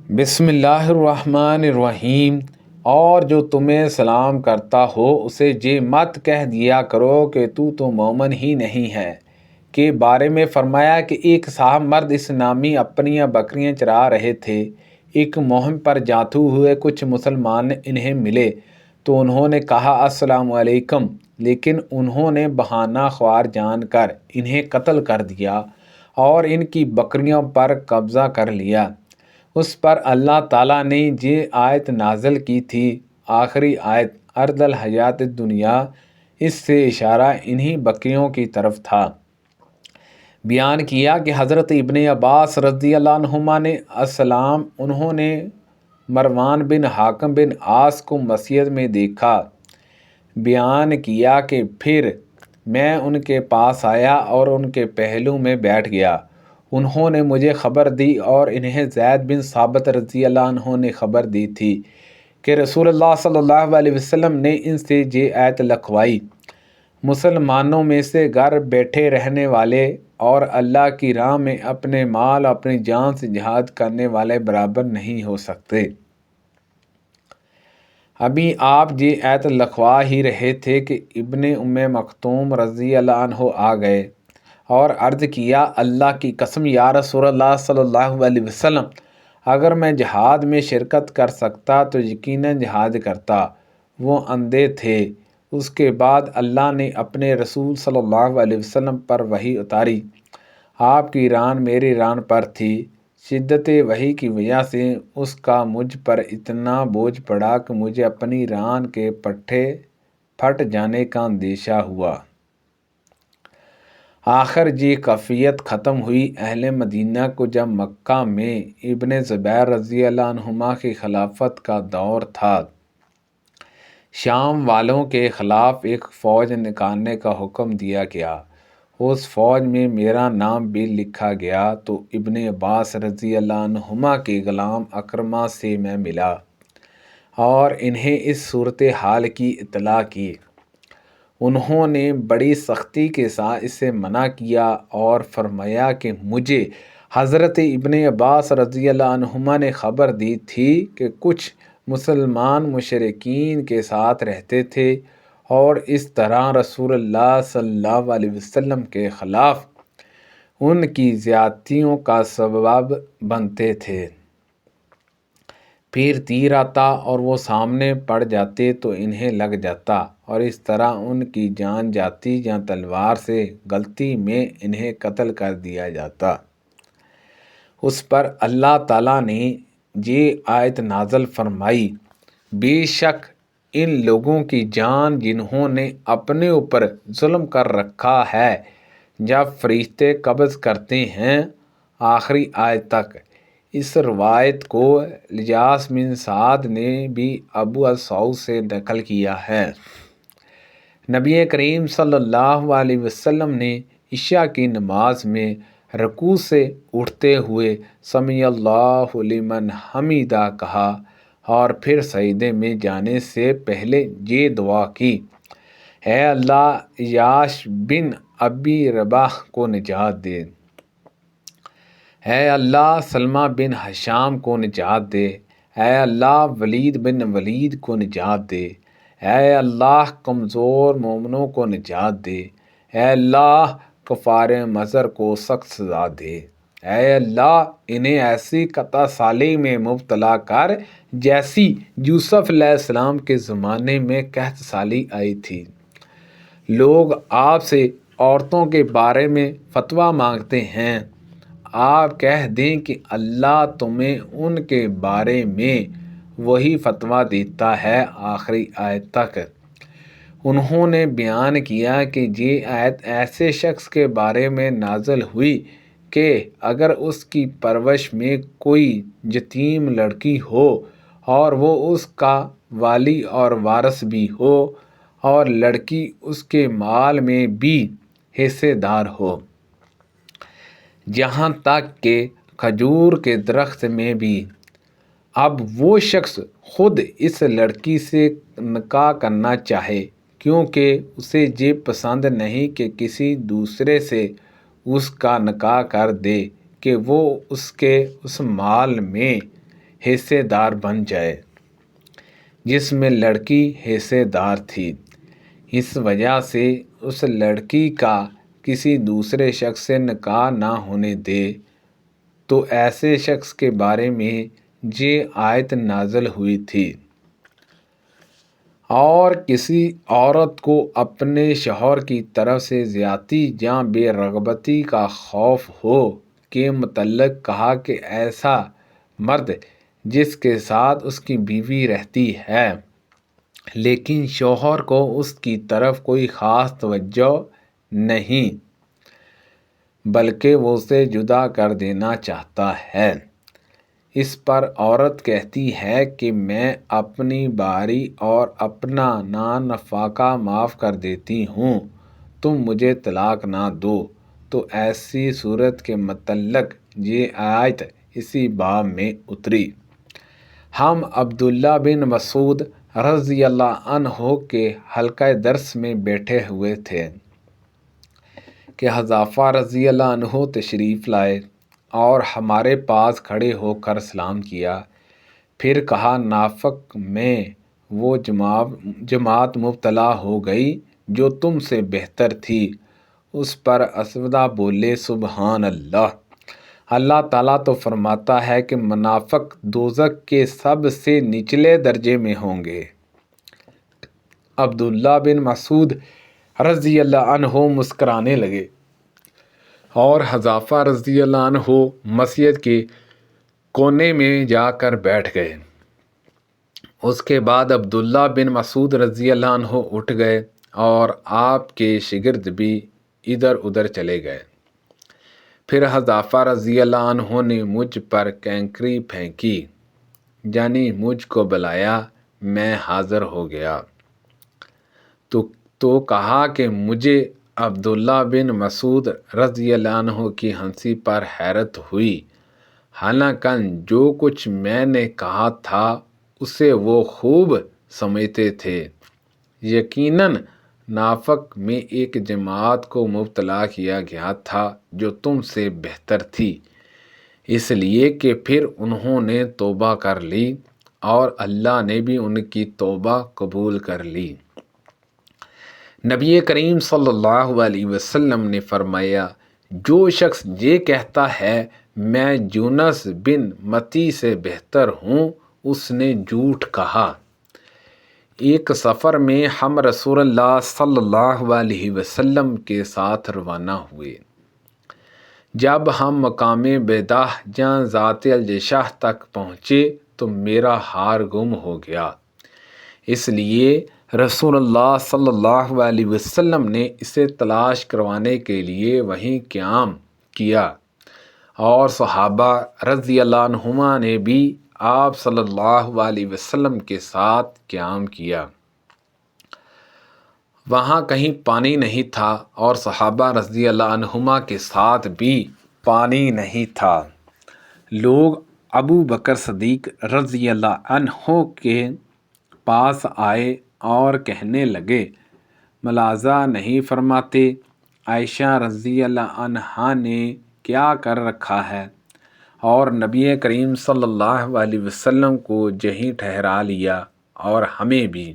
بسم اللہ الرحمن الرحیم۔ اور جو تمہیں سلام کرتا ہو اسے یہ مت کہہ دیا کرو کہ تو مومن ہی نہیں ہے۔ کے بارے میں فرمایا کہ ایک صاحب مرد اس نامی اپنی بکریاں چرا رہے تھے۔ ایک مہم پر جاتے ہوئے کچھ مسلمان انہیں ملے تو انہوں نے کہا السلام علیکم، لیکن انہوں نے بہانہ خوار جان کر انہیں قتل کر دیا اور ان کی بکریوں پر قبضہ کر لیا۔ اس پر اللہ تعالیٰ نے یہ آیت نازل کی تھی، آخری آیت ارض الحیات الدنیا۔ اس سے اشارہ انہی بکریوں کی طرف تھا۔ بیان کیا کہ حضرت ابن عباس رضی اللہ عنہما نے السلام انہوں نے مروان بن حاکم بن عاص کو مسجد میں دیکھا۔ بیان کیا کہ پھر میں ان کے پاس آیا اور ان کے پہلو میں بیٹھ گیا۔ انہوں نے مجھے خبر دی اور انہیں زید بن ثابت رضی اللہ عنہ نے خبر دی تھی کہ رسول اللہ صلی اللہ علیہ وسلم نے ان سے یہ آیت لکھوائی، مسلمانوں میں سے گھر بیٹھے رہنے والے اور اللہ کی راہ میں اپنے مال اپنی جان سے جہاد کرنے والے برابر نہیں ہو سکتے۔ ابھی آپ یہ آیت لکھوا ہی رہے تھے کہ ابن ام مکتوم رضی اللہ عنہ آ گئے اور عرض کیا، اللہ کی قسم یا رسول اللہ صلی اللہ علیہ وسلم، اگر میں جہاد میں شرکت کر سکتا تو یقیناً جہاد کرتا۔ وہ اندھے تھے۔ اس کے بعد اللہ نے اپنے رسول صلی اللہ علیہ وسلم پر وحی اتاری۔ آپ کی ران میری ران پر تھی۔ شدت وحی کی وجہ سے اس کا مجھ پر اتنا بوجھ پڑا کہ مجھے اپنی ران کے پٹھے پھٹ جانے کا اندیشہ ہوا۔ آخر یہ کیفیت ختم ہوئی۔ اہل مدینہ کو جب مکہ میں ابن زبیر رضی اللہ عنہما کی خلافت کا دور تھا، شام والوں کے خلاف ایک فوج نکالنے کا حکم دیا گیا۔ اس فوج میں میرا نام بھی لکھا گیا تو ابن عباس رضی اللہ عنہما کے غلام اکرمہ سے میں ملا اور انہیں اس صورتحال کی اطلاع کی۔ انہوں نے بڑی سختی کے ساتھ اسے منع کیا اور فرمایا کہ مجھے حضرت ابن عباس رضی اللہ عنہما نے خبر دی تھی کہ کچھ مسلمان مشرکین کے ساتھ رہتے تھے اور اس طرح رسول اللہ صلی اللہ علیہ وسلم کے خلاف ان کی زیادتیوں کا سبب بنتے تھے۔ پھر تیر آتا اور وہ سامنے پڑ جاتے تو انہیں لگ جاتا اور اس طرح ان کی جان جاتی یا تلوار سے غلطی میں انہیں قتل کر دیا جاتا۔ اس پر اللہ تعالیٰ نے یہ آیت نازل فرمائی، بے شک ان لوگوں کی جان جنہوں نے اپنے اوپر ظلم کر رکھا ہے جب فرشتے قبض کرتے ہیں، آخری آیت تک۔ اس روایت کو الیاس بن سعد نے بھی ابو السعود سے نقل کیا ہے۔ نبی کریم صلی اللہ علیہ وسلم نے عشاء کی نماز میں رکوع سے اٹھتے ہوئے سمیع اللہ لمن حمیدہ کہا اور پھر سجدے میں جانے سے پہلے یہ دعا کی، اے اللہ عیاش بن ابی رباح کو نجات دے، اے اللہ سلمہ بن ہشام کو نجات دے، اے اللہ ولید بن ولید کو نجات دے، اے اللہ کمزور مومنوں کو نجات دے، اے اللہ کفار مضر کو سخت سزا دے، اے اللہ انہیں ایسی قطع سالی میں مبتلا کر جیسی یوسف علیہ السلام کے زمانے میں قحط سالی آئی تھی۔ لوگ آپ سے عورتوں کے بارے میں فتویٰ مانگتے ہیں، آپ کہہ دیں کہ اللہ تمہیں ان کے بارے میں وہی فتویٰ دیتا ہے، آخری آیت تک۔ انہوں نے بیان کیا کہ یہ آیت ایسے شخص کے بارے میں نازل ہوئی کہ اگر اس کی پرورش میں کوئی یتیم لڑکی ہو اور وہ اس کا والی اور وارث بھی ہو اور لڑکی اس کے مال میں بھی حصے دار ہو، یہاں تک کہ کھجور کے درخت میں بھی، اب وہ شخص خود اس لڑکی سے نکاح کرنا چاہے کیونکہ اسے یہ پسند نہیں کہ کسی دوسرے سے اس کا نکاح کر دے کہ وہ اس کے اس مال میں حصے دار بن جائے جس میں لڑکی حصے دار تھی۔ اس وجہ سے اس لڑکی کا کسی دوسرے شخص سے نکاح نہ ہونے دے، تو ایسے شخص کے بارے میں یہ آیت نازل ہوئی تھی۔ اور کسی عورت کو اپنے شوہر کی طرف سے زیادتی یا بے رغبتی کا خوف ہو کے متعلق کہا کہ ایسا مرد جس کے ساتھ اس کی بیوی رہتی ہے لیکن شوہر کو اس کی طرف کوئی خاص توجہ نہیں بلکہ وہ اسے جدا کر دینا چاہتا ہے، اس پر عورت کہتی ہے کہ میں اپنی باری اور اپنا نفقہ معاف کر دیتی ہوں، تم مجھے طلاق نہ دو، تو ایسی صورت کے متعلق یہ آیت اسی باب میں اتری۔ ہم عبداللہ بن مسعود رضی اللہ عنہ کے حلقہ درس میں بیٹھے ہوئے تھے کہ حذیفہ رضی اللہ عنہ تشریف لائے اور ہمارے پاس کھڑے ہو کر سلام کیا، پھر کہا نافق میں وہ جماعت مبتلا ہو گئی جو تم سے بہتر تھی۔ اس پر اسودہ بولے سبحان اللہ، اللہ تعالیٰ تو فرماتا ہے کہ منافق دوزخ کے سب سے نچلے درجے میں ہوں گے۔ عبداللہ بن مسعود رضی اللہ عنہ مسکرانے لگے اور حذیفہ رضی اللہ عنہ مسجد کے کونے میں جا کر بیٹھ گئے۔ اس کے بعد عبداللہ بن مسعود رضی اللہ عنہ اٹھ گئے اور آپ کے شاگرد بھی ادھر ادھر چلے گئے۔ پھر حذیفہ رضی اللہ عنہ نے مجھ پر کینکری پھینکی، یعنی مجھ کو بلایا، میں حاضر ہو گیا تو کہا کہ مجھے عبداللہ بن مسعود رضی اللہ عنہ کی ہنسی پر حیرت ہوئی، حالانکہ جو کچھ میں نے کہا تھا اسے وہ خوب سمجھتے تھے۔ یقیناً نافق میں ایک جماعت کو مبتلا کیا گیا تھا جو تم سے بہتر تھی، اس لیے کہ پھر انہوں نے توبہ کر لی اور اللہ نے بھی ان کی توبہ قبول کر لی۔ نبی کریم صلی اللہ علیہ وسلم نے فرمایا، جو شخص یہ کہتا ہے میں یونس بن متی سے بہتر ہوں، اس نے جھوٹ کہا۔ ایک سفر میں ہم رسول اللہ صلی اللہ علیہ وسلم کے ساتھ روانہ ہوئے۔ جب ہم مقام بیدہ یا ذات الجشح تک پہنچے تو میرا ہار گم ہو گیا، اس لیے رسول اللہ صلی اللہ علیہ وسلم نے اسے تلاش کروانے کے لیے وہیں قیام کیا اور صحابہ رضی اللہ عنہما نے بھی آپ صلی اللہ علیہ وسلم کے ساتھ قیام کیا۔ وہاں کہیں پانی نہیں تھا اور صحابہ رضی اللہ عنہما کے ساتھ بھی پانی نہیں تھا۔ لوگ ابو بکر صدیق رضی اللہ عنہ کے پاس آئے اور کہنے لگے، ملاحظہ نہیں فرماتے عائشہ رضی اللہ عنہا نے کیا کر رکھا ہے؟ اور نبی کریم صلی اللہ علیہ وسلم کو یہیں ٹھہرا لیا اور ہمیں بھی،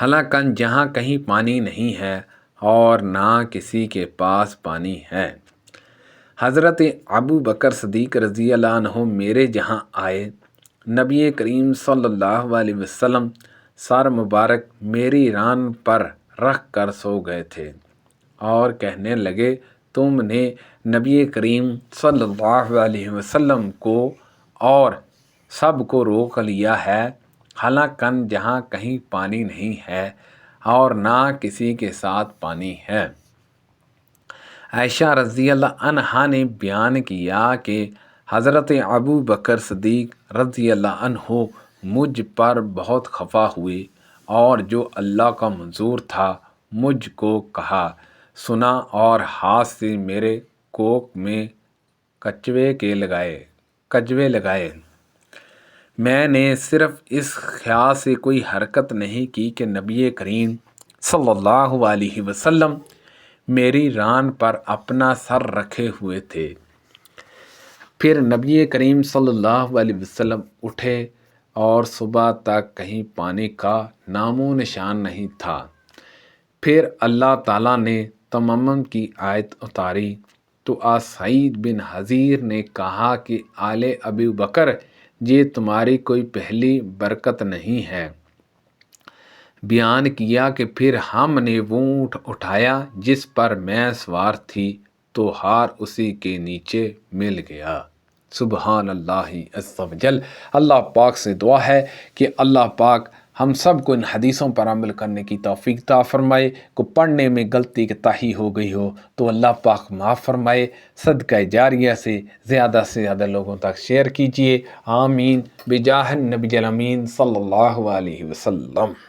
حالانکہ جہاں کہیں پانی نہیں ہے اور نہ کسی کے پاس پانی ہے۔ حضرت ابو بکر صدیق رضی اللہ عنہ میرے جہاں آئے، نبی کریم صلی اللہ علیہ وسلم سر مبارک میری ران پر رکھ کر سو گئے تھے اور کہنے لگے، تم نے نبی کریم صلی اللہ علیہ وسلم کو اور سب کو روک لیا ہے، حالانکہ جہاں کہیں پانی نہیں ہے اور نہ کسی کے ساتھ پانی ہے۔ عائشہ رضی اللہ عنہا نے بیان کیا کہ حضرت ابو بکر صدیق رضی اللہ عنہ مجھ پر بہت خفا ہوئے اور جو اللہ کا منظور تھا مجھ کو کہا سنا اور ہاتھ سے میرے کوک میں کجوے لگائے۔ میں نے صرف اس خیال سے کوئی حرکت نہیں کی کہ نبی کریم صلی اللہ علیہ وسلم میری ران پر اپنا سر رکھے ہوئے تھے۔ پھر نبی کریم صلی اللہ علیہ وسلم اٹھے اور صبح تک کہیں پانی کا نام و نشان نہیں تھا۔ پھر اللہ تعالیٰ نے تیمم کی آیت اتاری تو سعید بن حضیر نے کہا کہ آل ابو بکر یہ تمہاری کوئی پہلی برکت نہیں ہے۔ بیان کیا کہ پھر ہم نے وہ اونٹ اٹھایا جس پر میں سوار تھی تو ہار اسی کے نیچے مل گیا۔ سبحان اللہ عز و جل۔ اللہ پاک سے دعا ہے کہ اللہ پاک ہم سب کو ان حدیثوں پر عمل کرنے کی توفیق عطا فرمائے۔ کو پڑھنے میں غلطی تاہی ہو گئی ہو تو اللہ پاک معاف فرمائے۔ صدقہ جاریہ سے زیادہ لوگوں تک شیئر کیجیے۔ آمین بجاہ النبی الامین صلی اللہ علیہ وسلم۔